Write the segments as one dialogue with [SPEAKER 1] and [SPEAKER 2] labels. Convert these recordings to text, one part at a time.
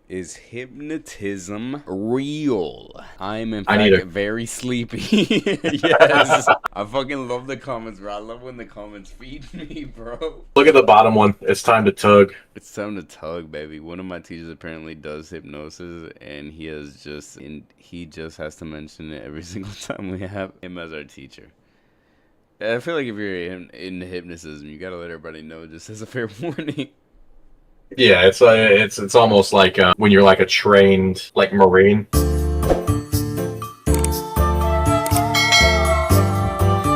[SPEAKER 1] Is hypnotism real? I'm in fact very sleepy. Yes. I fucking love the comments, bro. I love when the comments feed me, bro.
[SPEAKER 2] Look at the bottom one. It's time to tug.
[SPEAKER 1] It's time to tug, baby. One of my teachers apparently does hypnosis, and he just has to mention it every single time we have him as our teacher. I feel like if you're in hypnotism, you gotta let everybody know just as a fair warning.
[SPEAKER 2] Yeah, it's almost like when you're like a trained like Marine.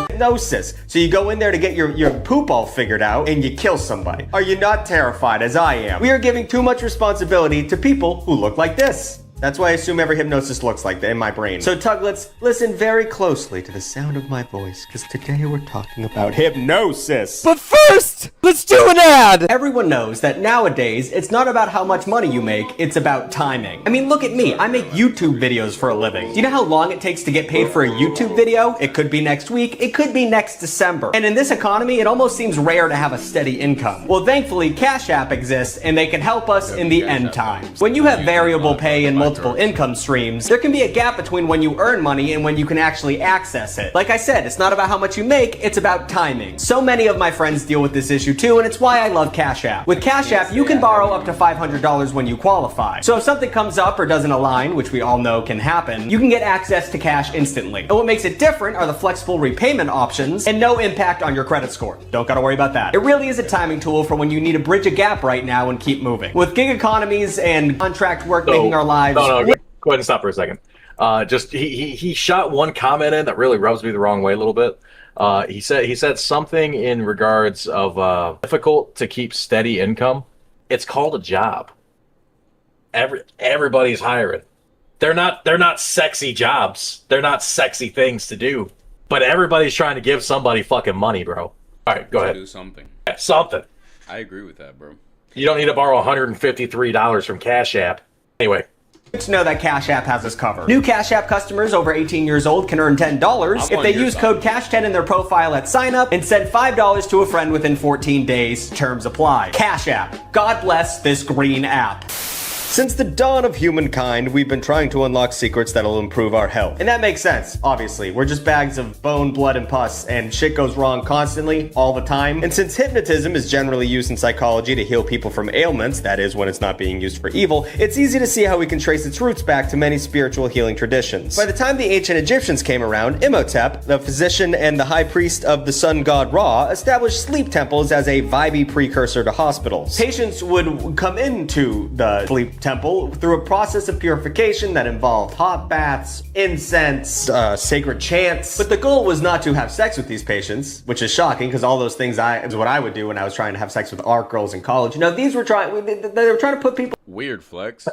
[SPEAKER 3] Hypnosis. So you go in there to get your poop all figured out and you kill somebody. Are you not terrified as I am? We are giving too much responsibility to people who look like this. That's why I assume every hypnosis looks like that in my brain. So Tuglets, listen very closely to the sound of my voice, because today we're talking about hypnosis.
[SPEAKER 4] But first, let's do an ad!
[SPEAKER 3] Everyone knows that nowadays, it's not about how much money you make, it's about timing. I mean, look at me, I make YouTube videos for a living. Do you know how long it takes to get paid for a YouTube video? It could be next week, it could be next December. And in this economy, it almost seems rare to have a steady income. Well, thankfully, Cash App exists, and they can help us in the end times. When you have variable pay and multiple income streams, there can be a gap between when you earn money and when you can actually access it. Like I said, it's not about how much you make, it's about timing. So many of my friends deal with this issue too, and it's why I love Cash App. With Cash App, you can borrow up to $500 when you qualify. So if something comes up or doesn't align, which we all know can happen, you can get access to cash instantly. And what makes it different are the flexible repayment options and no impact on your credit score. Don't gotta worry about that. It really is a timing tool for when you need to bridge a gap right now and keep moving. With gig economies and contract work making our lives...
[SPEAKER 2] Go ahead and stop for a second. He shot one comment in that really rubs me the wrong way a little bit. He said something in regards of difficult to keep steady income. It's called a job. Everybody's hiring. They're not sexy jobs. They're not sexy things to do. But everybody's trying to give somebody fucking money, bro. All right, go ahead.
[SPEAKER 1] Do something.
[SPEAKER 2] Yeah, something.
[SPEAKER 1] I agree with that, bro.
[SPEAKER 2] You don't need to borrow $153 from Cash App. Anyway.
[SPEAKER 3] To know that Cash App has us covered. New Cash App customers over 18 years old can earn $10 if they use code CASH10 in their profile at sign up and send $5 to a friend within 14 days. Terms apply. Cash App. God bless this green app. Since the dawn of humankind, we've been trying to unlock secrets that'll improve our health. And that makes sense, obviously. We're just bags of bone, blood, and pus, and shit goes wrong constantly, all the time. And since hypnotism is generally used in psychology to heal people from ailments, that is, when it's not being used for evil, it's easy to see how we can trace its roots back to many spiritual healing traditions. By the time the ancient Egyptians came around, Imhotep, the physician and the high priest of the sun god Ra, established sleep temples as a vibey precursor to hospitals. Patients would come into the sleep temple through a process of purification that involved hot baths, incense, sacred chants. But the goal was not to have sex with these patients, which is shocking because all those things is what I would do when I was trying to have sex with art girls in college. You know, they were trying to put people...
[SPEAKER 1] Weird flex,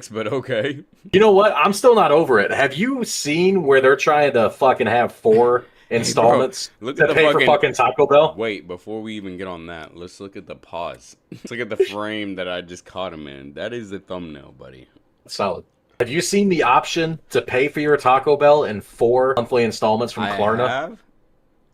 [SPEAKER 1] but okay.
[SPEAKER 2] You know what? I'm still not over it. Have you seen where they're trying to fucking have 4 installments
[SPEAKER 1] Look
[SPEAKER 2] to
[SPEAKER 1] at the
[SPEAKER 2] pay for fucking Taco Bell?
[SPEAKER 1] Wait, before we even get on that, let's look at the pause. Let's look at the frame that I just caught him in. That is the thumbnail, buddy.
[SPEAKER 2] Solid. Have you seen the option to pay for your Taco Bell in 4 monthly installments from Klarna?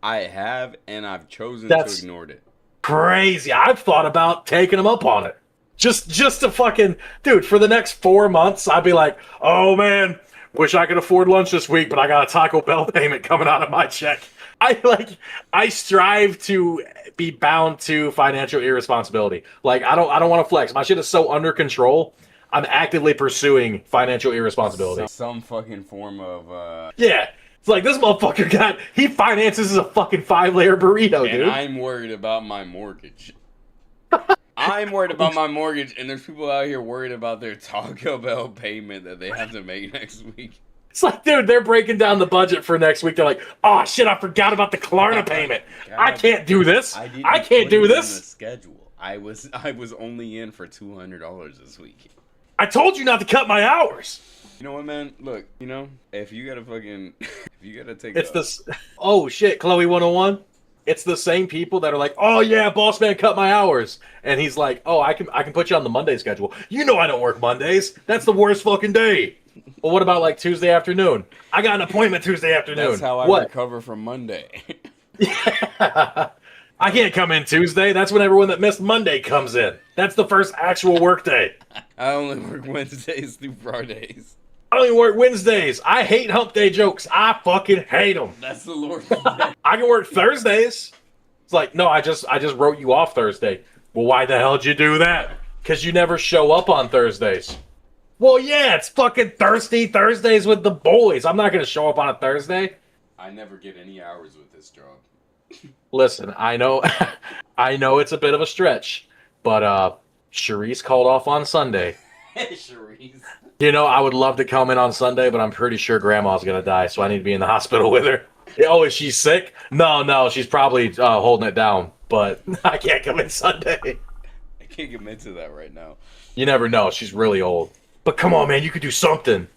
[SPEAKER 1] I have, and I've chosen to ignore it.
[SPEAKER 2] Crazy. I've thought about taking them up on it. Just to fucking... Dude, for the next 4 months, I'd be like, oh man, wish I could afford lunch this week, but I got a Taco Bell payment coming out of my check. I strive to be bound to financial irresponsibility. Like, I don't want to flex. My shit is so under control. I'm actively pursuing financial irresponsibility.
[SPEAKER 1] Some fucking form of,
[SPEAKER 2] Yeah. It's like, this motherfucker he finances a fucking 5-layer burrito, dude.
[SPEAKER 1] And I'm worried about my mortgage. I'm worried about my mortgage, and there's people out here worried about their Taco Bell payment that they have to make next week.
[SPEAKER 2] It's like, dude, they're breaking down the budget for next week. They're like, oh shit, I forgot about the Klarna payment. God, I can't do this. I can't do this.
[SPEAKER 1] The schedule. I was only in for $200 this week.
[SPEAKER 2] I told you not to cut my hours.
[SPEAKER 1] You know what, man? Look, you know, if you gotta take.
[SPEAKER 2] It's this. Oh shit, Chloe 101. It's the same people that are like, oh yeah, boss man, cut my hours. And he's like, oh, I can put you on the Monday schedule. You know I don't work Mondays. That's the worst fucking day. Well, what about like Tuesday afternoon? I got an appointment Tuesday afternoon.
[SPEAKER 1] That's how I recover from Monday.
[SPEAKER 2] Yeah. I can't come in Tuesday. That's when everyone that missed Monday comes in. That's the first actual work day.
[SPEAKER 1] I only work Wednesdays through Fridays.
[SPEAKER 2] I don't even work Wednesdays. I hate hump day jokes. I fucking hate them.
[SPEAKER 1] That's the Lord.
[SPEAKER 2] I can work Thursdays. It's like, no, I just wrote you off Thursday. Well, why the hell did you do that? Because you never show up on Thursdays. Well, yeah, it's fucking thirsty Thursdays with the boys. I'm not going to show up on a Thursday.
[SPEAKER 1] I never get any hours with this job.
[SPEAKER 2] Listen, I know I know it's a bit of a stretch, but Charisse called off on Sunday.
[SPEAKER 1] Charisse.
[SPEAKER 2] You know, I would love to come in on Sunday, but I'm pretty sure Grandma's going to die, so I need to be in the hospital with her. Oh, is she sick? No, she's probably holding it down, but I can't come in Sunday.
[SPEAKER 1] I can't commit to that right now.
[SPEAKER 2] You never know. She's really old. But come on, man, you could do something.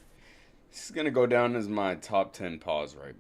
[SPEAKER 1] This is going to go down as my top 10 pause, right,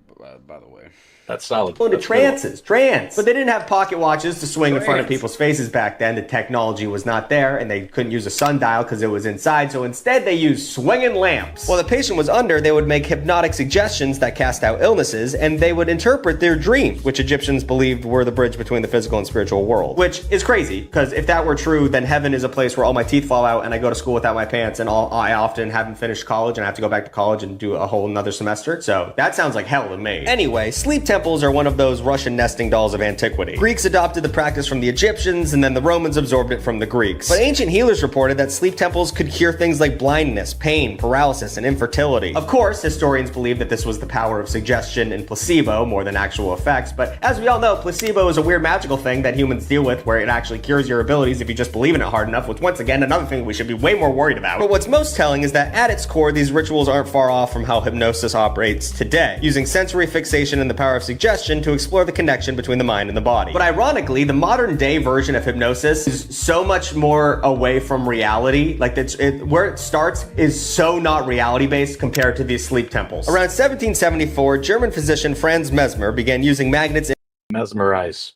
[SPEAKER 1] by the way.
[SPEAKER 2] That's solid.
[SPEAKER 3] Into
[SPEAKER 2] That's
[SPEAKER 3] trances, trance. But they didn't have pocket watches to swing in front of people's faces back then. The technology was not there, and they couldn't use a sundial because it was inside, so instead they used swinging lamps. While the patient was under, they would make hypnotic suggestions that cast out illnesses, and they would interpret their dreams, which Egyptians believed were the bridge between the physical and spiritual world. Which is crazy, because if that were true, then heaven is a place where all my teeth fall out, and I go to school without my pants, and I often haven't finished college, and I have to go back to college and do a whole another semester. So that sounds like hell to me. Anyway, sleep temples are one of those Russian nesting dolls of antiquity. Greeks adopted the practice from the Egyptians, and then the Romans absorbed it from the Greeks. But ancient healers reported that sleep temples could cure things like blindness, pain, paralysis, and infertility. Of course, historians believe that this was the power of suggestion and placebo more than actual effects, but as we all know, placebo is a weird magical thing that humans deal with where it actually cures your abilities if you just believe in it hard enough, which once again, another thing we should be way more worried about. But what's most telling is that at its core, these rituals aren't far off from how hypnosis operates today, using sensory fixation and the power of suggestion to explore the connection between the mind and the body. But ironically, the modern day version of hypnosis is so much more away from reality. Like where it starts is so not reality based compared to these sleep temples. Around 1774, German physician Franz Mesmer began using magnets.
[SPEAKER 2] Mesmerize.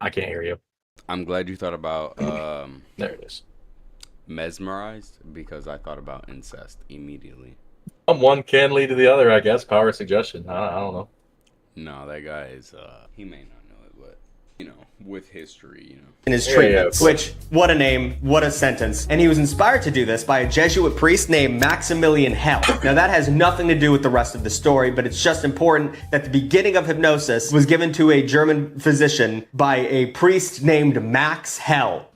[SPEAKER 2] I can't hear you.
[SPEAKER 1] I'm glad you thought about
[SPEAKER 2] There it is.
[SPEAKER 1] mesmerized, because I thought about incest immediately.
[SPEAKER 2] One can lead to the other, I guess. Power of suggestion. I don't know.
[SPEAKER 1] No, that guy is, he may not know it, but, you know, with history, you know.
[SPEAKER 3] In his treatments,
[SPEAKER 2] Yeah.
[SPEAKER 3] which, what a name, what a sentence. And he was inspired to do this by a Jesuit priest named Maximilian Hell. Now that has nothing to do with the rest of the story, but it's just important that the beginning of hypnosis was given to a German physician by a priest named Max Hell.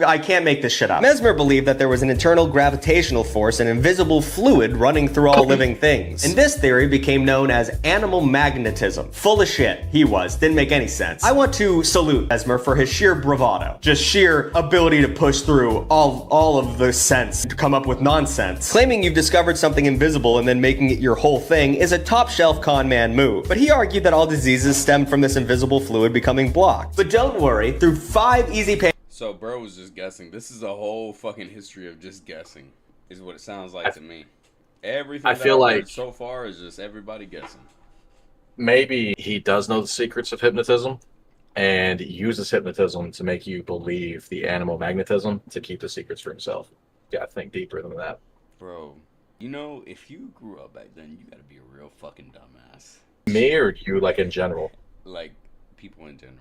[SPEAKER 3] I can't make this shit up. Mesmer believed that there was an internal gravitational force, an invisible fluid running through all living things. And this theory became known as animal magnetism. Full of shit, he was. Didn't make any sense. I want to salute Mesmer for his sheer bravado. Just sheer ability to push through all of the sense to come up with nonsense. Claiming you've discovered something invisible and then making it your whole thing is a top shelf con man move. But he argued that all diseases stem from this invisible fluid becoming blocked. But don't worry, through 5 easy
[SPEAKER 1] So, bro was just guessing. This is a whole fucking history of just guessing, is what it sounds like to me. Everything
[SPEAKER 2] I
[SPEAKER 1] that
[SPEAKER 2] feel
[SPEAKER 1] I've heard
[SPEAKER 2] like
[SPEAKER 1] so far is just everybody guessing.
[SPEAKER 2] maybe he does know the secrets of hypnotism and uses hypnotism to make you believe the animal magnetism to keep the secrets for himself. Yeah, I think deeper than that.
[SPEAKER 1] Bro, you know, if you grew up back then, you gotta be a real fucking dumbass.
[SPEAKER 2] Me or you, like in general?
[SPEAKER 1] Like, people in general.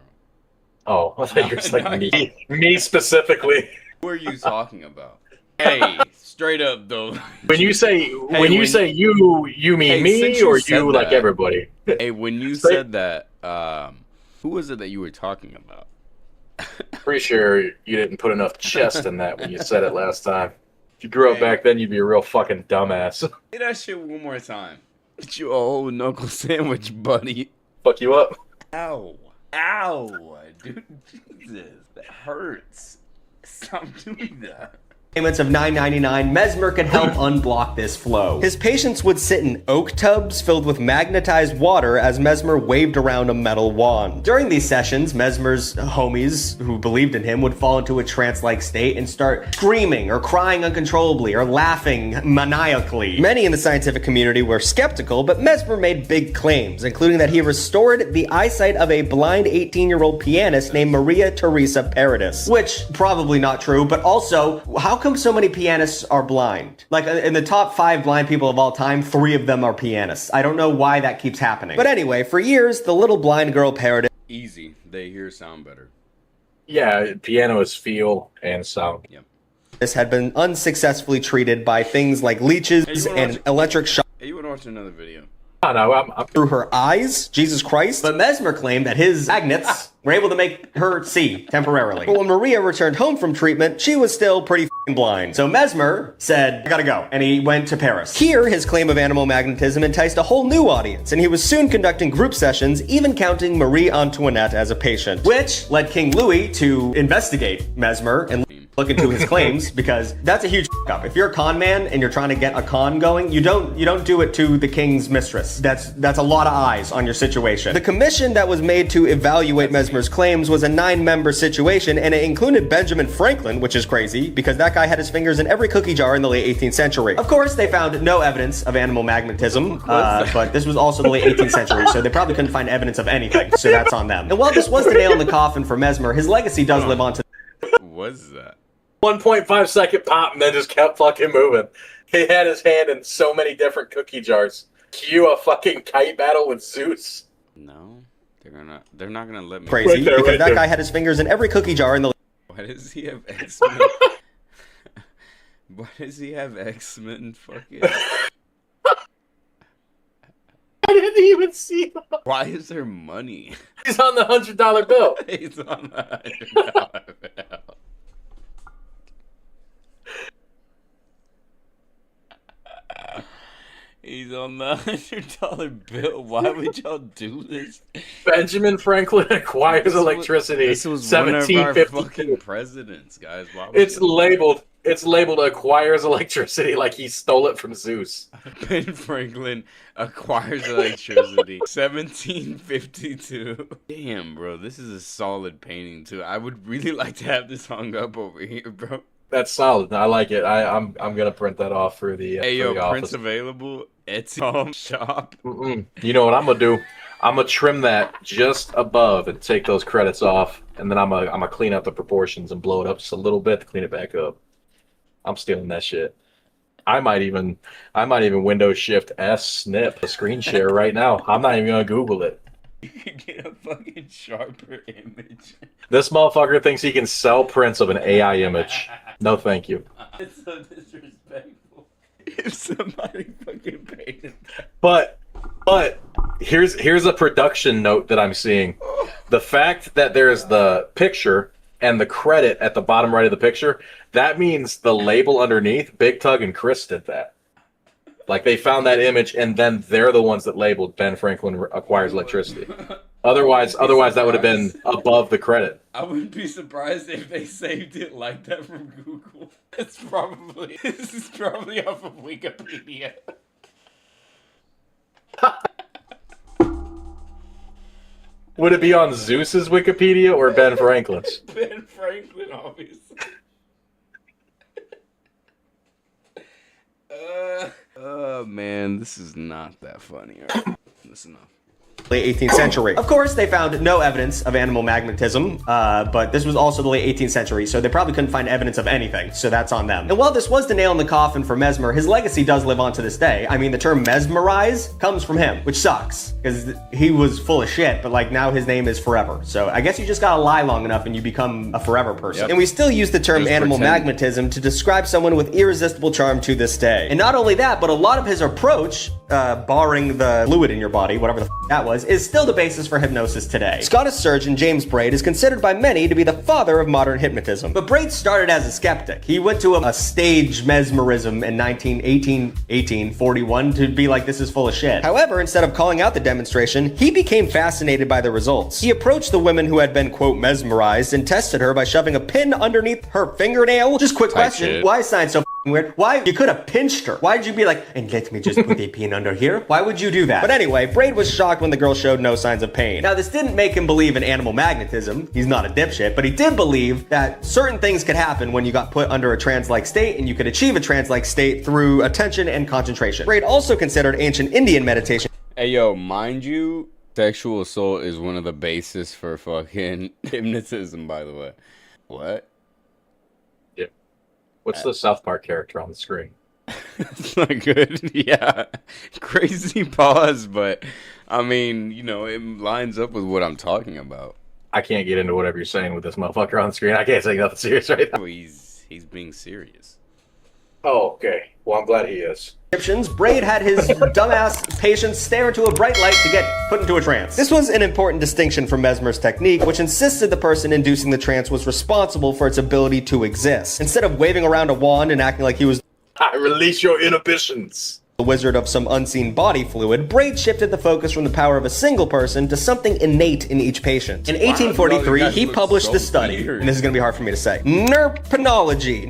[SPEAKER 2] Oh, I thought you were just like me. Me specifically.
[SPEAKER 1] Who are you talking about? Hey, straight up though.
[SPEAKER 2] When you say you mean
[SPEAKER 1] Hey,
[SPEAKER 2] me
[SPEAKER 1] since you
[SPEAKER 2] or
[SPEAKER 1] said
[SPEAKER 2] you like
[SPEAKER 1] that-
[SPEAKER 2] everybody?
[SPEAKER 1] Hey, when you said that, who was it that you were talking about?
[SPEAKER 2] Pretty sure you didn't put enough chest in that when you said it last time. If you grew up
[SPEAKER 1] Hey.
[SPEAKER 2] back then, you'd be a real fucking dumbass.
[SPEAKER 1] Say that shit one more time. Get you a whole knuckle sandwich, buddy.
[SPEAKER 2] Fuck you up.
[SPEAKER 1] Ow. Ow. Dude, Jesus. That hurts. Stop doing that.
[SPEAKER 3] payments of $9.99, Mesmer could help unblock this flow. His patients would sit in oak tubs filled with magnetized water as Mesmer waved around a metal wand. During these sessions, Mesmer's homies who believed in him would fall into a trance-like state and start screaming or crying uncontrollably or laughing maniacally. Many in the scientific community were skeptical, but Mesmer made big claims, including that he restored the eyesight of a blind 18-year-old pianist named Maria Teresa Paradis. Which, probably not true, but also, how come so many pianists are blind? Like, in the top 5 blind people of all time, 3 of them are pianists. I don't know why that keeps happening. But anyway, for years, the little blind girl Paradis
[SPEAKER 1] Easy. They hear sound better.
[SPEAKER 2] Yeah, piano is feel and sound.
[SPEAKER 1] Yep.
[SPEAKER 3] This had been unsuccessfully treated by things like leeches and electric shock
[SPEAKER 1] Hey, you want to watch another video?
[SPEAKER 2] I don't know. I'm
[SPEAKER 3] through her eyes. Jesus Christ. But Mesmer claimed that his magnets were able to make her see temporarily. But when Maria returned home from treatment, she was still pretty blind. So Mesmer said, I gotta go. And he went to Paris. Here, his claim of animal magnetism enticed a whole new audience, and he was soon conducting group sessions, even counting Marie Antoinette as a patient, which led King Louis to investigate Mesmer and look into his claims, because that's a huge up. If you're a con man and you're trying to get a con going, you don't do it to the king's mistress. That's a lot of eyes on your situation. The commission that was made to evaluate Mesmer's claims was a 9-member situation, and it included Benjamin Franklin, which is crazy because that guy had his fingers in every cookie jar in the late 18th century. Of course, they found no evidence of animal magnetism, but this was also the late 18th century, so they probably couldn't find evidence of anything. So that's on them. And while this was the nail in the coffin for Mesmer, his legacy does live on to.
[SPEAKER 1] What's that?
[SPEAKER 2] 1.5 second pop and then just kept fucking moving. He had his hand in so many different cookie jars. Cue a fucking kite battle with Zeus.
[SPEAKER 1] No, they're not gonna let me.
[SPEAKER 3] Crazy
[SPEAKER 2] Right there,
[SPEAKER 3] because
[SPEAKER 2] right
[SPEAKER 3] that
[SPEAKER 2] there.
[SPEAKER 3] guy had his fingers in every cookie jar in the.
[SPEAKER 1] Why does he have X-Men? Why does he have X-Men fucking?
[SPEAKER 2] I didn't even see him.
[SPEAKER 1] Why is there money?
[SPEAKER 2] He's on the $100 bill.
[SPEAKER 1] He's on the $100 bill. He's on the $100 bill. Why would y'all do this?
[SPEAKER 2] Benjamin Franklin acquires electricity.
[SPEAKER 1] This was one of our
[SPEAKER 2] 1752.
[SPEAKER 1] fucking presidents, guys. Why would
[SPEAKER 2] It's
[SPEAKER 1] y'all-
[SPEAKER 2] labeled. It's labeled acquires electricity like he stole it from Zeus.
[SPEAKER 1] Ben Franklin acquires electricity. 1752. Damn, bro, this is a solid painting too. I would really like to have this hung up over here, bro.
[SPEAKER 2] That's solid. I like it. I'm gonna print that off for the.
[SPEAKER 1] Hey,
[SPEAKER 2] for
[SPEAKER 1] yo,
[SPEAKER 2] the
[SPEAKER 1] prints
[SPEAKER 2] office.
[SPEAKER 1] available. Etsy shop.
[SPEAKER 2] You know what I'm gonna do? I'm gonna trim that just above and take those credits off, and then I'm gonna clean up the proportions and blow it up just a little bit to clean it back up. I'm stealing that shit. I might even Windows Shift S snip a screen share right now. I'm not even gonna Google it.
[SPEAKER 1] You could get a fucking sharper image.
[SPEAKER 2] This motherfucker thinks he can sell prints of an AI image. No, thank you.
[SPEAKER 1] It's so disrespectful. If somebody fucking painted that.
[SPEAKER 2] But here's a production note that I'm seeing. The fact that there's the picture and the credit at the bottom right of the picture, that means the label underneath, Big Tug and Chris did that. Like they found that image and then they're the ones that labeled Ben Franklin acquires electricity. Otherwise that would have been above the credit.
[SPEAKER 1] I wouldn't be surprised if they saved it like that from Google. This is probably off of Wikipedia.
[SPEAKER 2] Would it be on Zeus's Wikipedia or Ben Franklin's?
[SPEAKER 1] Ben Franklin, obviously. Man, this is not that funny. All right. Listen up.
[SPEAKER 3] Late 18th century. Of course, they found no evidence of animal magnetism, but this was also the late 18th century, so they probably couldn't find evidence of anything, so that's on them. And while this was the nail in the coffin for Mesmer, his legacy does live on to this day. I mean, the term mesmerize comes from him, which sucks, because he was full of shit, but like now his name is forever. So I guess you just gotta lie long enough and you become a forever person.
[SPEAKER 1] Yep.
[SPEAKER 3] And we still use the term
[SPEAKER 1] Just
[SPEAKER 3] animal
[SPEAKER 1] pretend.
[SPEAKER 3] magnetism to describe someone with irresistible charm to this day. And not only that, but a lot of his approach, barring the fluid in your body, whatever the that was, is still the basis for hypnosis today. Scottish surgeon James Braid is considered by many to be the father of modern hypnotism. But Braid started as a skeptic. He went to a stage mesmerism in 1841 to be like, this is full of shit. However, instead of calling out the demonstration, he became fascinated by the results. He approached the woman who had been, quote, mesmerized and tested her by shoving a pin underneath her fingernail. Just quick question,
[SPEAKER 1] shit.
[SPEAKER 3] why is science so weird? Why? You could have pinched her. Why did you be like, and let me just put a pin under here? Why would you do that? But anyway, Braid was shocked when the girl showed no signs of pain. Now, this didn't make him believe in animal magnetism. He's not a dipshit, but he did believe that certain things could happen when you got put under a trance-like state, and you could achieve a trance-like state through attention and concentration. Braid also considered ancient Indian meditation.
[SPEAKER 1] Hey, yo, mind you, sexual assault is one of the bases for fucking hypnotism, by the way. What?
[SPEAKER 2] What's the South Park character on the screen?
[SPEAKER 1] It's not good. Yeah. Crazy pause, but I mean, it lines up with what I'm talking about.
[SPEAKER 2] I can't get into whatever you're saying with this motherfucker on screen. I can't say nothing serious right now.
[SPEAKER 1] Oh, he's being serious.
[SPEAKER 2] Oh, okay. Well, I'm glad he is.
[SPEAKER 3] Braid had his dumbass patients stare into a bright light to get put into a trance. This was an important distinction from Mesmer's technique, which insisted the person inducing the trance was responsible for its ability to exist. Instead of waving around a wand and acting like he was
[SPEAKER 2] I release your inhibitions.
[SPEAKER 3] the wizard of some unseen body fluid, Braid shifted the focus from the power of a single person to something innate in each patient. In 1843, he published the study, and this is going to be hard for me to say, Nuripenology,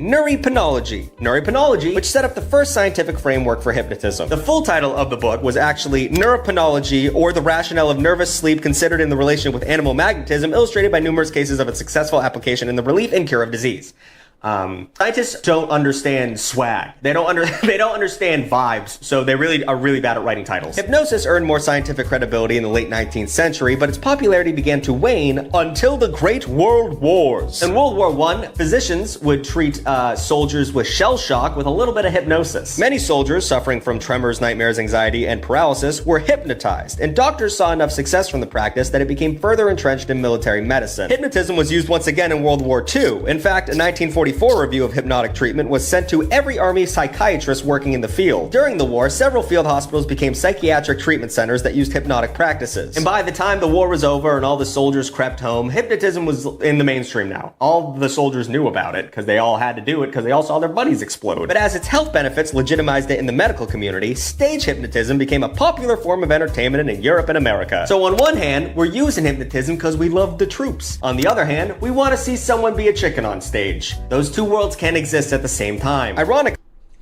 [SPEAKER 3] which set up the first scientific framework for hypnotism. The full title of the book was actually Nuripenology, or the Rationale of Nervous Sleep Considered in the Relation with Animal Magnetism, illustrated by numerous cases of its successful application in the relief and cure of disease. Scientists don't understand swag. They don't understand vibes, so they really are really bad at writing titles. Hypnosis earned more scientific credibility in the late 19th century, but its popularity began to wane until the Great World Wars. In World War I, physicians would treat soldiers with shell shock with a little bit of hypnosis. Many soldiers suffering from tremors, nightmares, anxiety, and paralysis were hypnotized, and doctors saw enough success from the practice that it became further entrenched in military medicine. Hypnotism was used once again in World War II. In fact, a 1944 review of hypnotic treatment was sent to every Army psychiatrist working in the field. During the war, several field hospitals became psychiatric treatment centers that used hypnotic practices. And by the time the war was over and all the soldiers crept home, hypnotism was in the mainstream now. All the soldiers knew about it because they all had to do it because they all saw their buddies explode. But as its health benefits legitimized it in the medical community, stage hypnotism became a popular form of entertainment in Europe and America. So on one hand, we're using hypnotism because we love the troops. On the other hand, we want to see someone be a chicken on stage. Those two worlds can exist at the same time. Ironically,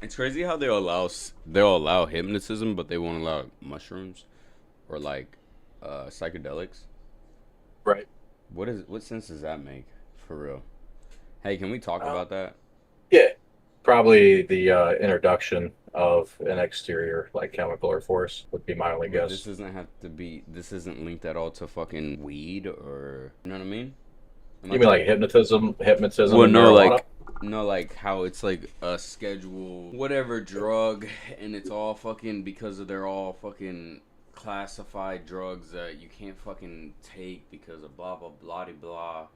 [SPEAKER 1] It's crazy how they'll allow hypnotism, but they won't allow mushrooms or like psychedelics.
[SPEAKER 2] Right.
[SPEAKER 1] What sense does that make for real? Hey, can we talk about that?
[SPEAKER 2] Yeah. Probably the introduction of an exterior, like chemical or force, would be my only guess.
[SPEAKER 1] This isn't linked at all to fucking weed or, you know what I mean?
[SPEAKER 2] You mean like hypnotism? Hypnotism?
[SPEAKER 1] Well,
[SPEAKER 2] and
[SPEAKER 1] no,
[SPEAKER 2] marijuana?
[SPEAKER 1] like how it's like a schedule, whatever drug, and it's all fucking because they're all fucking classified drugs that you can't fucking take because of blah blah blah blah.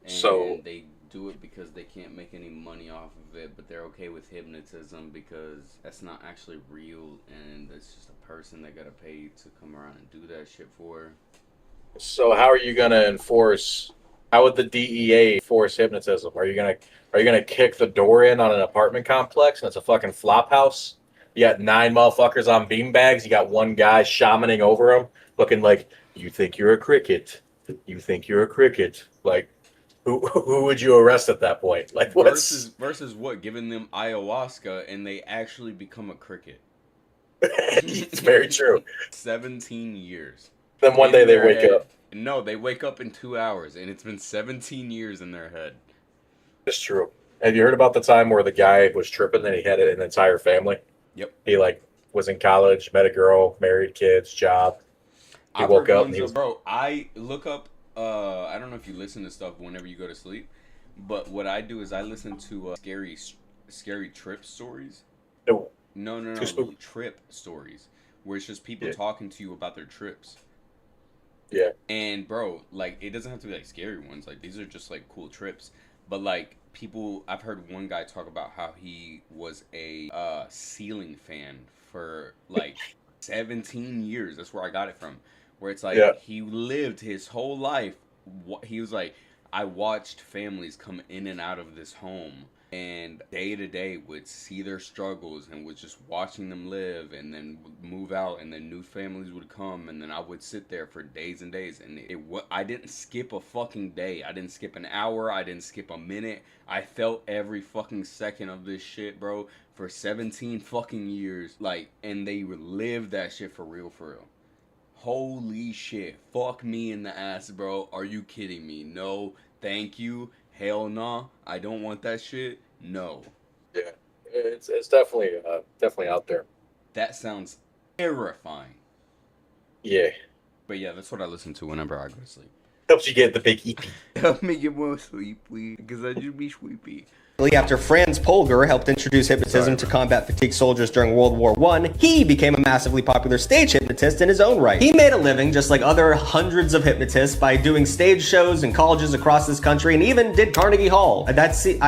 [SPEAKER 1] And
[SPEAKER 2] So
[SPEAKER 1] they do it because they can't make any money off of it, but they're okay with hypnotism because that's not actually real, and it's just a person that gotta pay to come around and do that shit for.
[SPEAKER 2] So how are you gonna enforce? How would the DEA enforce hypnotism? Are you gonna kick the door in on an apartment complex and it's a fucking flop house? You got 9 motherfuckers on beanbags. You got one guy shamaning over them, looking like you think you're a cricket. You think you're a cricket. Like, who would you arrest at that point? Like, what's
[SPEAKER 1] Versus what? Giving them ayahuasca and they actually become a cricket.
[SPEAKER 2] It's very true.
[SPEAKER 1] 17 years.
[SPEAKER 2] Then one day they wake up.
[SPEAKER 1] No, they wake up in 2 hours, and it's been 17 years in their head.
[SPEAKER 2] It's true. Have you heard about the time where the guy was tripping and he had an entire family?
[SPEAKER 1] Yep.
[SPEAKER 2] He was in college, met a girl, married, kids, job. He woke up and he was...
[SPEAKER 1] Bro, I look up, I don't know if you listen to stuff whenever you go to sleep, but what I do is I listen to scary trip stories.
[SPEAKER 2] No.
[SPEAKER 1] No, trip stories, where it's just people talking to you about their trips.
[SPEAKER 2] Yeah.
[SPEAKER 1] And bro, like, it doesn't have to be like scary ones. Like, these are just like cool trips. But like, I've heard one guy talk about how he was a ceiling fan for like 17 years. That's where I got it from. Where it's like he lived his whole life. He was like, I watched families come in and out of this home, and day to day would see their struggles and was just watching them live, and then move out, and then new families would come, and then I would sit there for days and days, and I didn't skip a fucking day. I didn't skip an hour. I didn't skip a minute. I felt every fucking second of this shit, bro, for 17 fucking years. Like, and they lived that shit for real, for real. Holy shit. Fuck me in the ass, bro. Are you kidding me? No, thank you. Hell nah. I don't want that shit. No.
[SPEAKER 2] Yeah. It's definitely out there.
[SPEAKER 1] That sounds terrifying.
[SPEAKER 2] Yeah.
[SPEAKER 1] But yeah, that's what I listen to whenever I go to sleep.
[SPEAKER 2] Helps you get the big EP.
[SPEAKER 1] Help me get more sleepy, because I just be sleepy.
[SPEAKER 3] After Franz Polger helped introduce hypnotism to combat fatigue soldiers during World War I, he became a massively popular stage hypnotist in his own right. He made a living, just like other hundreds of hypnotists, by doing stage shows in colleges across this country, and even did Carnegie Hall. I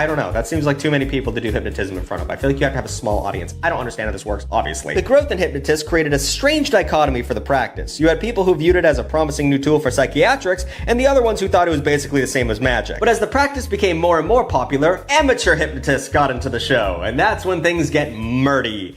[SPEAKER 3] don't know, that seems like too many people to do hypnotism in front of. I feel like you have to have a small audience. I don't understand how this works, obviously. The growth in hypnotists created a strange dichotomy for the practice. You had people who viewed it as a promising new tool for psychiatrics, and the other ones who thought it was basically the same as magic. But as the practice became more and more popular, amateur hypnotists got into the show, and that's when things get murdery,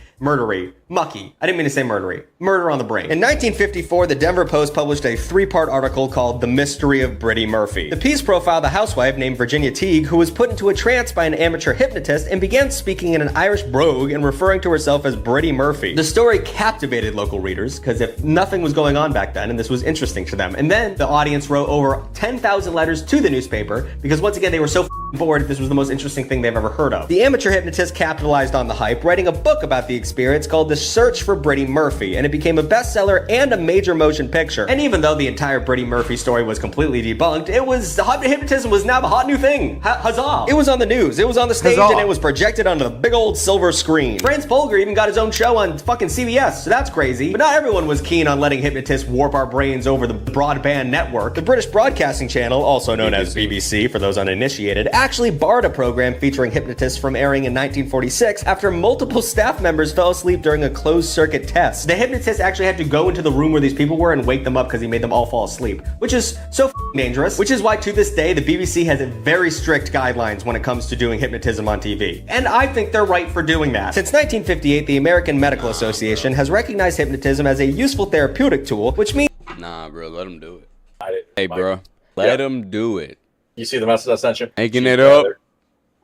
[SPEAKER 3] mucky. I didn't mean to say murdery. Murder on the brain. In 1954, the Denver Post published a 3-part article called The Mystery of Britty Murphy. The piece profiled a housewife named Virginia Teague who was put into a trance by an amateur hypnotist and began speaking in an Irish brogue and referring to herself as Britty Murphy. The story captivated local readers because if nothing was going on back then, and this was interesting to them. And then the audience wrote over 10,000 letters to the newspaper because once again, they were so bored this was the most interesting thing they've ever heard of. The amateur hypnotist capitalized on the hype, writing a book about the experience called The Search for Britty Murphy, and it became a bestseller and a major motion picture. And even though the entire Britty Murphy story was completely debunked, hypnotism was now the hot new thing. Huzzah! It was on the news, it was on the stage, and it was projected onto the big old silver screen. Franz Polger even got his own show on fucking CBS, so that's crazy. But not everyone was keen on letting hypnotists warp our brains over the broadband network. The British Broadcasting Channel, also known as BBC for those uninitiated, actually barred a program featuring hypnotists from airing in 1946 after multiple staff members fell asleep during a closed-circuit test. The hypnotist actually had to go into the room where these people were and wake them up because he made them all fall asleep, which is so dangerous, which is why to this day the BBC has very strict guidelines when it comes to doing hypnotism on TV. And I think they're right for doing that. Since 1958, the American Medical Association has recognized hypnotism as a useful therapeutic tool, which means
[SPEAKER 1] Nah, bro, let him do it.
[SPEAKER 2] didn't,
[SPEAKER 1] Hey, bro, let him do it.
[SPEAKER 2] You see the message I sent you?
[SPEAKER 1] Making it up.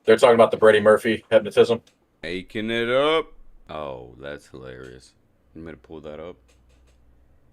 [SPEAKER 2] They're talking about the Britty Murphy hypnotism.
[SPEAKER 1] Making it up. Oh, that's hilarious. You meant to pull that up?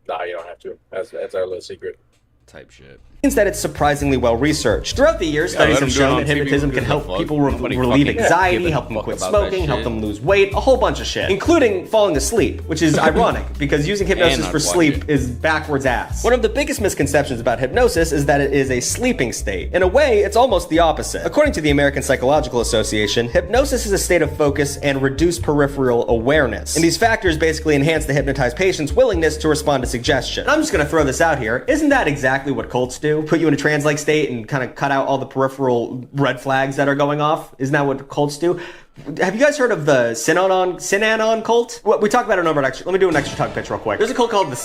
[SPEAKER 2] Nah, you don't have to. That's our little secret.
[SPEAKER 1] Type shit.
[SPEAKER 3] that it's surprisingly well researched. Throughout the years, studies have shown that hypnotism can help people relieve anxiety, help them quit smoking, help them lose weight, a whole bunch of shit, including falling asleep, which is ironic because using hypnosis for sleep is backwards ass. One of the biggest misconceptions about hypnosis is that it is a sleeping state. In a way, it's almost the opposite. According to the American Psychological Association, hypnosis is a state of focus and reduced peripheral awareness. And these factors basically enhance the hypnotized patient's willingness to respond to suggestion. And I'm just gonna throw this out here. Isn't that exactly what cults do? Put you in a trance-like state and kind of cut out all the peripheral red flags that are going off? Isn't that what cults do? Have you guys heard of the Synanon cult? Well, we talked about it over let me do an extra talk pitch real quick. There's a cult called the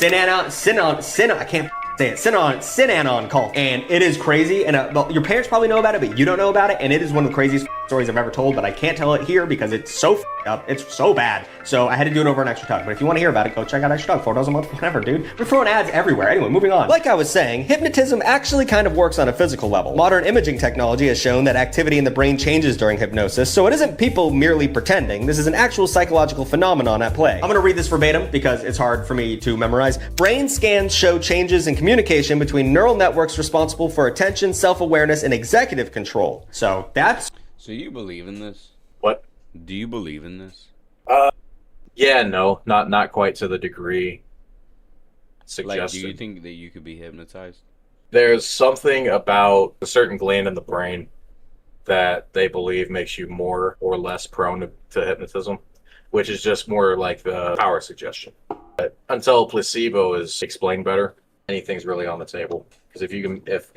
[SPEAKER 3] I can't say it. Synanon cult. And it is crazy. And your parents probably know about it, but you don't know about it. And it is one of the craziest stories I've ever told, but I can't tell it here because it's so up. It's so bad. So I had to do it over an extra talk. But if you want to hear about it, go check out extra talk. $4 a month, whatever, dude. We're throwing ads everywhere. Anyway, moving on. Like I was saying, hypnotism actually kind of works on a physical level. Modern imaging technology has shown that activity in the brain changes during hypnosis, so it isn't people merely pretending. This is an actual psychological phenomenon at play. I'm gonna read this verbatim because it's hard for me to memorize. Brain scans show changes in communication between neural networks responsible for attention, self-awareness, and executive control. So that's...
[SPEAKER 1] So you believe in this?
[SPEAKER 2] What?
[SPEAKER 1] Do you believe in this?
[SPEAKER 2] Yeah, no, not quite to the degree suggested.
[SPEAKER 1] Like, do you think that you could be hypnotized?
[SPEAKER 2] There's something about a certain gland in the brain that they believe makes you more or less prone to hypnotism, which is just more like the power suggestion. But until placebo is explained better, anything's really on the table. Because if you can, if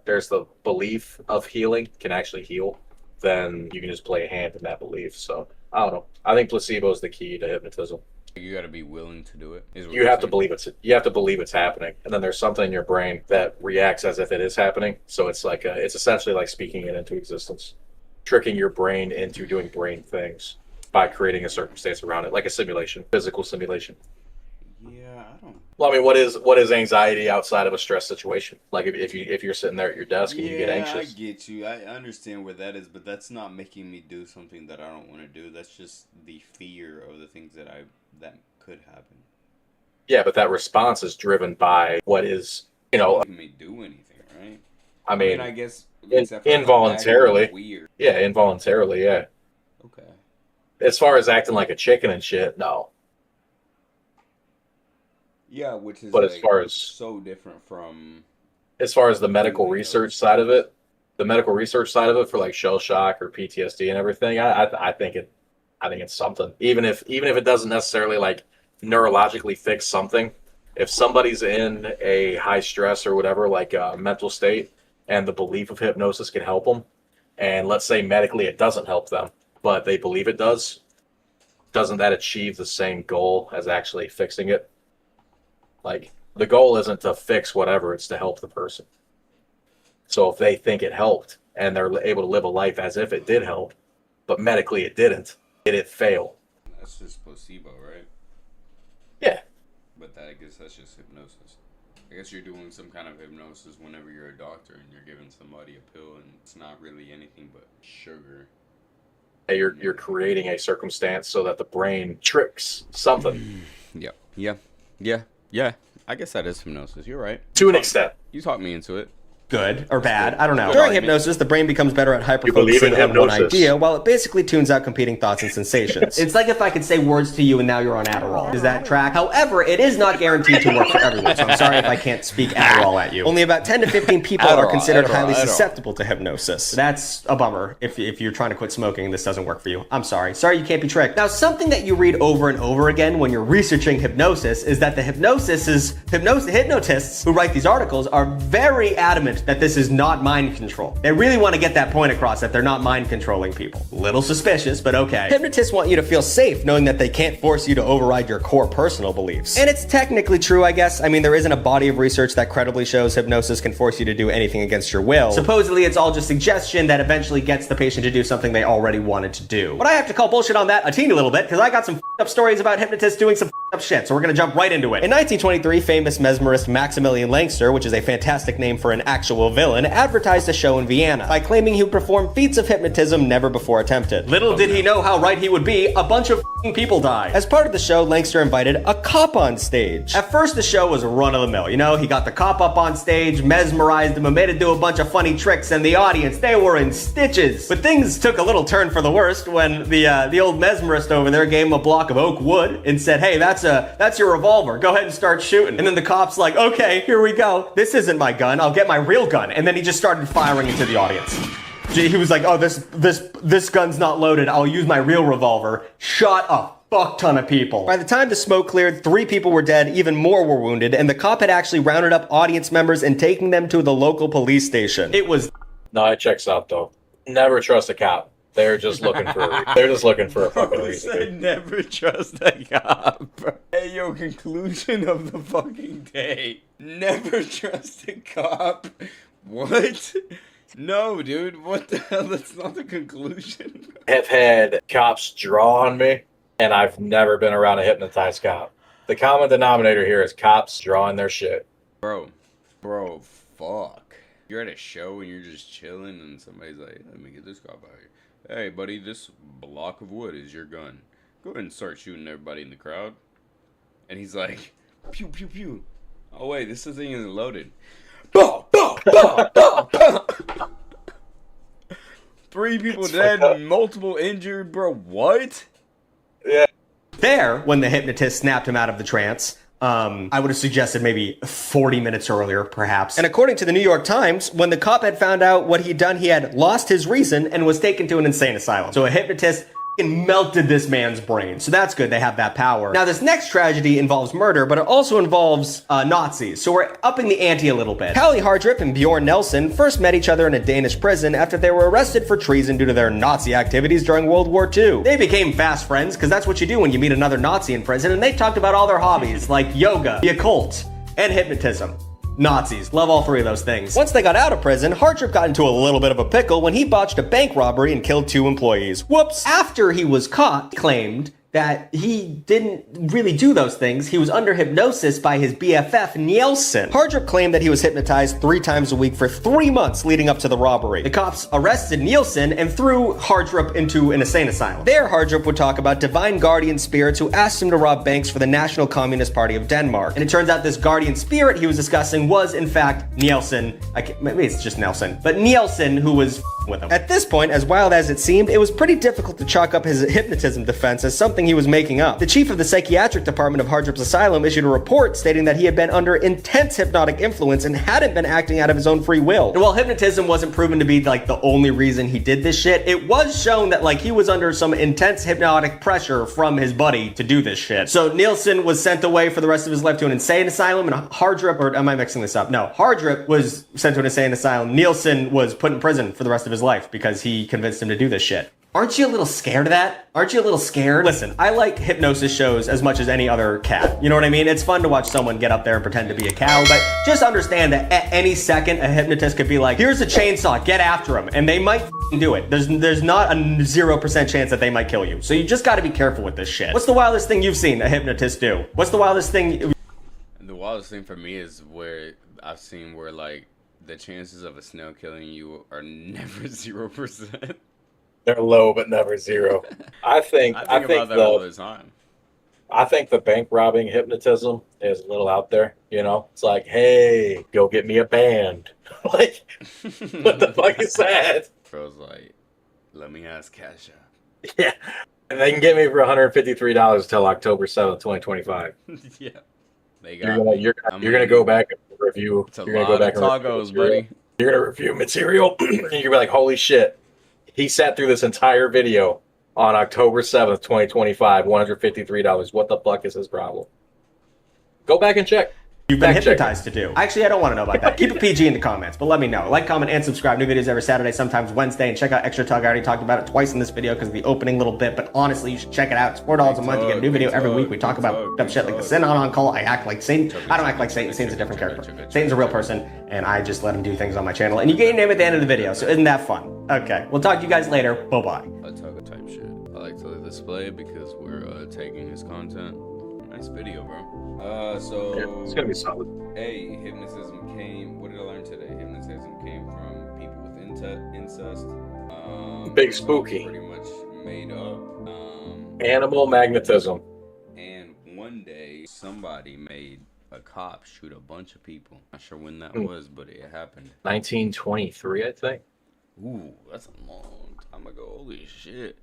[SPEAKER 2] there's the belief of healing can actually heal, then you can just play a hand in that belief. So I don't know. I think placebo is the key to hypnotism.
[SPEAKER 1] You got to be willing to do it.
[SPEAKER 2] You have to believe it's happening, and then there's something in your brain that reacts as if it is happening. So it's like it's essentially like speaking it into existence, tricking your brain into doing brain things by creating a circumstance around it, like a simulation, physical simulation.
[SPEAKER 1] Yeah, I don't.
[SPEAKER 2] Well, I mean, what is anxiety outside of a stress situation? Like if you're sitting there at your desk and you get anxious.
[SPEAKER 1] I get you. I understand where that is, but that's not making me do something that I don't want to do. That's just the fear of the things that could happen.
[SPEAKER 2] Yeah, but that response is driven by what is,
[SPEAKER 1] Making me do anything, right?
[SPEAKER 2] I mean,
[SPEAKER 1] I guess
[SPEAKER 2] involuntarily.
[SPEAKER 1] Weird.
[SPEAKER 2] Yeah, involuntarily. Yeah.
[SPEAKER 1] Okay.
[SPEAKER 2] As far as acting like a chicken and shit, no.
[SPEAKER 1] Yeah, which is
[SPEAKER 2] but as far as
[SPEAKER 1] so different from
[SPEAKER 2] the medical research side of it, the medical research side of it for like shell shock or PTSD and everything, I think it's something. Even if it doesn't necessarily like neurologically fix something, if somebody's in a high stress or whatever, like a mental state, and the belief of hypnosis can help them, and let's say medically it doesn't help them, but they believe it does, doesn't that achieve the same goal as actually fixing it? Like, the goal isn't to fix whatever, it's to help the person. So if they think it helped and they're able to live a life as if it did help, but medically it didn't, did it fail?
[SPEAKER 1] That's just placebo, right?
[SPEAKER 2] Yeah.
[SPEAKER 1] But I guess that's just hypnosis. I guess you're doing some kind of hypnosis whenever you're a doctor and you're giving somebody a pill and it's not really anything but sugar.
[SPEAKER 2] You're creating a circumstance so that the brain tricks something.
[SPEAKER 1] Yeah. I guess that is hypnosis. You're right.
[SPEAKER 2] To an extent.
[SPEAKER 1] You talked me into it.
[SPEAKER 3] Good or bad, I don't know.
[SPEAKER 1] Good
[SPEAKER 3] During
[SPEAKER 1] argument.
[SPEAKER 3] hypnosis, the brain becomes better at
[SPEAKER 2] believe in
[SPEAKER 3] hyperfocusing on one
[SPEAKER 2] hypnosis?
[SPEAKER 3] idea, while it basically tunes out competing thoughts and sensations. It's like if I could say words to you and now you're on Adderall. Does that track? However, it is not guaranteed to work for everyone, so I'm sorry if I can't speak Adderall at you. Only about 10 to 15 people are considered highly susceptible to hypnosis. That's a bummer if you're trying to quit smoking and this doesn't work for you. I'm sorry. Sorry you can't be tricked. Now, something that you read over and over again when you're researching hypnosis is that the hypnotists who write these articles are very adamant that this is not mind control. They really want to get that point across that they're not mind controlling people. Little suspicious, but okay. Hypnotists want you to feel safe knowing that they can't force you to override your core personal beliefs. And it's technically true, I guess. I mean, there isn't a body of research that credibly shows hypnosis can force you to do anything against your will. Supposedly, it's all just suggestion that eventually gets the patient to do something they already wanted to do. But I have to call bullshit on that a teeny little bit because I got some up stories about hypnotists doing some up shit, so we're gonna jump right into it. In 1923, famous mesmerist Maximilian Langster, which is a fantastic name for an actual villain, advertised a show in Vienna by claiming he would perform feats of hypnotism never before attempted. Little did he know how right he would be, a bunch of people died. As part of the show, Langster invited a cop on stage. At first, the show was run of the mill. You know, he got the cop up on stage, mesmerized him, and made it do a bunch of funny tricks, and the audience, they were in stitches. But things took a little turn for the worst when the old mesmerist over there gave him a block of oak wood and said, "Hey, that's your revolver. Go ahead and start shooting." And then the cop's like, "Okay, here we go. This isn't my gun. I'll get my real gun." And then he just started firing into the audience. He was like, "Oh, this gun's not loaded. I'll use my real revolver." Shot a fuck ton of people. By the time the smoke cleared, 3 people were dead, even more were wounded, and the cop had actually rounded up audience members and taken them to the local police station. It was...
[SPEAKER 2] No, it checks out though. Never trust a cop. They're just looking for a fucking reason.
[SPEAKER 1] Said never trust a cop. Hey, yo, conclusion of the fucking day. Never trust a cop. What? No, dude. What the hell? That's not the conclusion.
[SPEAKER 2] I've had cops draw on me, and I've never been around a hypnotized cop. The common denominator here is cops drawing their shit.
[SPEAKER 1] Bro, fuck. You're at a show and you're just chilling and somebody's like, "Let me get this cop out here. Hey, buddy, this block of wood is your gun. Go ahead and start shooting everybody in the crowd." And he's like, "Pew, pew, pew. Oh, wait, this thing isn't loaded." Bah, bah, bah, bah, bah. 3 people dead, multiple injured, bro. What?
[SPEAKER 2] Yeah.
[SPEAKER 3] There, when the hypnotist snapped him out of the trance, I would have suggested maybe 40 minutes earlier, perhaps. And according to the New York Times, when the cop had found out what he'd done, he had lost his reason and was taken to an insane asylum. So a hypnotist melted this man's brain. So that's good, they have that power. Now this next tragedy involves murder, but it also involves Nazis. So we're upping the ante a little bit. Hallie Hardrip and Bjorn Nelson first met each other in a Danish prison after they were arrested for treason due to their Nazi activities during World War II. They became fast friends, because that's what you do when you meet another Nazi in prison, and they talked about all their hobbies, like yoga, the occult, and hypnotism. Nazis. Love all 3 of those things. Once they got out of prison, Hardrip got into a little bit of a pickle when he botched a bank robbery and killed 2 employees. Whoops. After he was caught, he claimed that he didn't really do those things. He was under hypnosis by his BFF, Nielsen. Hardrip claimed that he was hypnotized 3 times a week for 3 months leading up to the robbery. The cops arrested Nielsen and threw Hardrip into an insane asylum. There, Hardrip would talk about divine guardian spirits who asked him to rob banks for the National Communist Party of Denmark. And it turns out this guardian spirit he was discussing was, in fact, Nielsen. Maybe it's just Nelson. But Nielsen, who was with him. At this point, as wild as it seemed, it was pretty difficult to chalk up his hypnotism defense as something something he was making up. The chief of the psychiatric department of Hardrip's asylum issued a report stating that he had been under intense hypnotic influence and hadn't been acting out of his own free will. And while hypnotism wasn't proven to be like the only reason he did this shit, it was shown that like he was under some intense hypnotic pressure from his buddy to do this shit. So Nielsen was sent away for the rest of his life to an insane asylum, and Hardrip, or am I mixing this up? No, Hardrip was sent to an insane asylum. Nielsen was put in prison for the rest of his life because he convinced him to do this shit. Aren't you a little scared of that? Aren't you a little scared? Listen, I like hypnosis shows as much as any other cat. You know what I mean? It's fun to watch someone get up there and pretend to be a cow, but just understand that at any second, a hypnotist could be like, here's a chainsaw, get after him. And they might do it. There's not a 0% chance that they might kill you. So you just gotta be careful with this shit. What's the wildest thing you've seen a hypnotist do? What's the wildest thing?
[SPEAKER 1] The wildest thing for me is where I've seen where like the chances of a snail killing you are never 0%.
[SPEAKER 2] They're low, but never zero. I think
[SPEAKER 1] about that all the time.
[SPEAKER 2] I think the bank robbing hypnotism is a little out there. You know, it's like, hey, go get me a band. Like, what the fuck is that?
[SPEAKER 1] Bro's like, let me ask Cash App.
[SPEAKER 2] Yeah, and they can get me for $153 until October 7th, 2025.
[SPEAKER 1] Yeah, they got.
[SPEAKER 2] You're gonna go back and review.
[SPEAKER 1] It's a
[SPEAKER 2] you're gonna
[SPEAKER 1] lot
[SPEAKER 2] go back
[SPEAKER 1] of tacos, buddy.
[SPEAKER 2] You're gonna review material, and you're gonna be like, holy shit. He sat through this entire video on October 7th, 2025, $153. What the fuck is his problem? Go back and check.
[SPEAKER 3] You've been hypnotized to do. Actually, I don't want to know about that. Keep a PG in the comments, but let me know. Like, comment, and subscribe. New videos every Saturday, sometimes Wednesday. And check out Extra Tug. I already talked about it twice in this video because of the opening little bit, but honestly, you should check it out. It's $4 a month. You get a new video every week. We talk about dumb shit like the Sin on call. I act like Satan. I don't act like Satan. Satan's a different character. Satan's a real person, and I just let him do things on my channel. And you get your name at the end of the video, so isn't that fun? Okay, we'll talk to you guys later. Bye-bye.
[SPEAKER 1] A tug type shit. I like to display it because we're taking his content. Nice video, bro. So
[SPEAKER 2] Yeah, it's gonna be solid.
[SPEAKER 1] Hey, hypnotism came. What did I learn today? Hypnotism came from people with incest.
[SPEAKER 2] Big spooky.
[SPEAKER 1] Pretty much made up.
[SPEAKER 2] Animal magnetism.
[SPEAKER 1] And one day, somebody made a cop shoot a bunch of people. Not sure when that was, but it happened.
[SPEAKER 2] 1923, I think.
[SPEAKER 1] Ooh, that's a long time ago. Holy shit.